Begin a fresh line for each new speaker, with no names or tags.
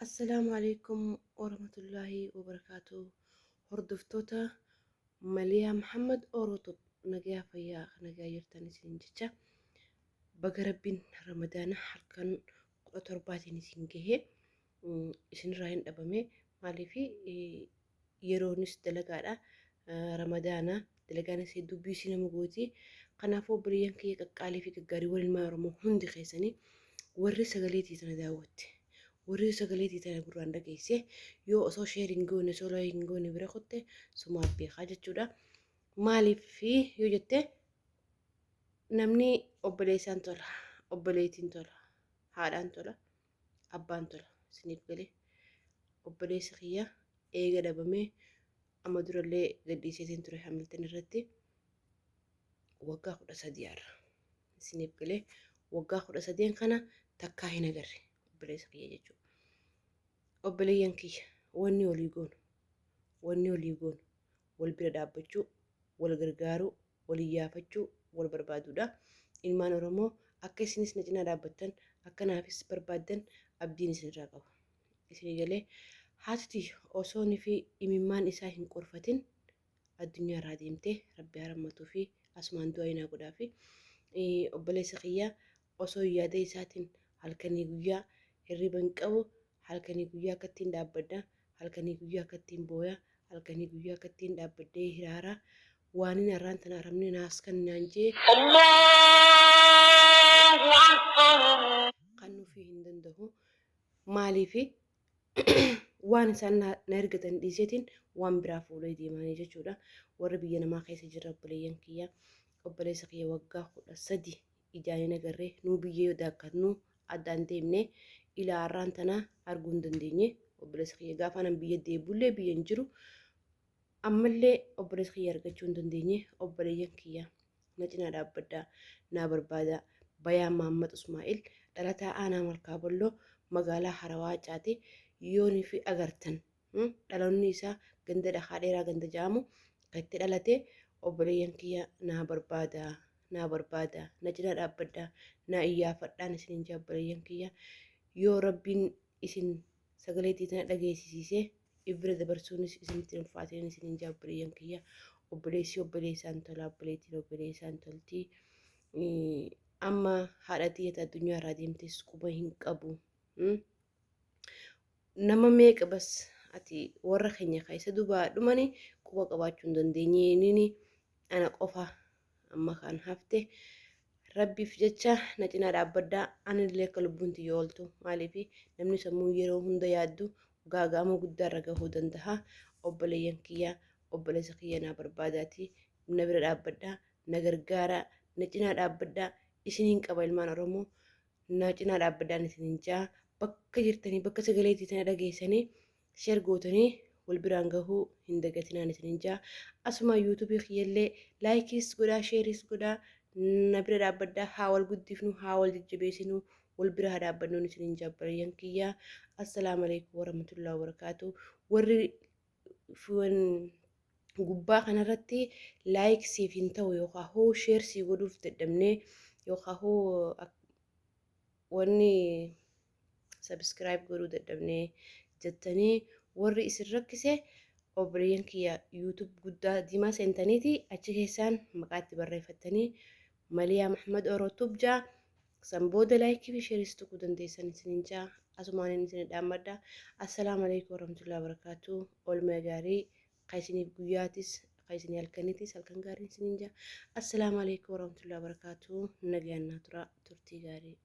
السلام عليكم ورحمة الله وبركاته. هردفتوتا ماليا محمد أوروتوب نجاة فيا نجاة يرتني سنجتة بقربين رمضان حلقان قطرباتي نسنجه إسن راين أبامي مالي في يرونس دلقاء رمضان دلقانا سيدو بيسينا مقوتي قنافو بريان كي قالي في قاري والما رمو هندي خيساني ورّي سقليتي تنداوت ورّي سقليتي تنقران دقيسة يو أصو شيرينغوني سولاينغوني برخوتة سما بيخاجة جودا مالي فيه يو جتة نمني أبليسان تولا أبليتين تولا هادان تولا أبان تولا سنيب قلي أبليس خيا إيغا دابمي أما درالي قديسيتين تروي حملتين الرتي وقا خود أساديار سنيب قلي وقا خود أسادين خانا تكاهي نغري أبليس خيا جيجو obboleeyyankiyya wanni walii goonu wal bira dhaabbachuu wal gargaaruu wal iyyaafachuu wal barbaaduudha. Ilmaan Oromoo akka isinis na cinaa dhaabbattan akkanaafis barbaaddan abdiin isinirraa qaba. Isin galee haati osoonii fi imimmaan isaa hin qorfatin addunyaa irraa deemtee rabbi harammatuu fi asumaan du'aa inaa godhaa fi obboleessa kiyyaa osoo yaada isaatiin halkanii guyyaa hirriba hin qabu halkanii guyyaa akkattiin dhaabbadda halkanii guyyaa akkattiin booya halkanii guyyaa akkattiin dhaabbadee hiraara waan inni irraan tana aramne naas kan naan jee kan nufi hin danda'u maaliifi waan isaan na ergatan dhiiseetiin waan biraa fuulee deemanii jechuudha. Warra biyya namaa keessa jira obboleeyyan kiyya obboleessa kiyya waggaa 13 ijaanii agarree nuu biyyee daakkatnuu addaan deemne ilaarraan tana arguu hin dandeenye obboleessa kiyya gaafa nan biyya deebullee biyya hin jiru ammallee obboleessa kiyya argachuu hin dandeenye obboleeyyan kiyya na cinaa dhaabbaddaa naa barbaada Bayaan Mahammad Ismaa'il dhalataa aanaa Malkaa Bolloo magaalaa Harawaa Caatee yoonii fi agartan dhaloonni isaa ganda dhahaa dheeraa ganda jaamu itti dhalatee obboleeyyan kiyya naa barbaada na cinaa dhaabbaddaa naa iyyaafadhaan isiniin jaa obboleeyyan kiyya yoo rabbiin isin sagaleetii tana dhageessisee ibira dabarsuunis isinitti ulfaateen isiniin jaa obboleeyyan kiyya obboleessi obboleessaan tola obboleettiin obboleessaan toltii amma haadhatii addunyaa irraa deemtes quba hin qabu. Nama meeqa bas ati warra keenya keessa dubaa dhumani quba qabaachuu hin dandeenye nini ana qofa amma kan hafte rabbiif jecha na cinaa dhaabbaddaa anillee akka lubbuun tiyya ooltu maaliif namni sammuu yeroo hunda yaaddu gaaga'ama guddaa irra gahuu danda'a. Obboleeyyan kiyya obboleessa kiyya naa barbaadaati na bira dhaabbaddaa na gargaaraa na cinaa dhaabbaddaa isiniin qaba ilmaan Oromoo na cinaa dhaabbadhaan isiniin jaa bakka jirtanii bakka sagaleetii tana dhageessanii sheer gootanii wal biraan gahuu hin dagatinaan isiniin jaa asuma yuutuubii kiyyallee laayikiis godhaa sheeris godhaa na bira dhaabbaddaa haa wal guddifnu haa wal jajjabeessinu wal bira haa dhaabbannuun isiniin jaa obboleeyyan kiyyaa assalaamu alaikum warahmatullahi wabarakaatu warri gubbaa kanarratti laayik siif hin ta'u yookaan hoo sheer sii godhuuf dadhabnee yookaan hoo wanni subscribe godhuu dadhabnee jettanii warri isin rakkise obboleeyyan kiyya YouTube guddaa diimaa seentaniiti achi keessaan maqaatti barreeffattanii Maliyaa Mahmad Orotub jaa san booda laayikii fi sheeris tuquu dandeessan isiniin jaa asumaan isin dhaammadha. Assalaamu alaikum warahmatullahi wabarakatuh oolmaa gaarii qaysiniif guyyaatis qaysini halkaniitis halkan gaarii isiniin jaa. Assalaamu alaikum warahmatullahi wabarakatuh nagaan naa tura turtii gaarii.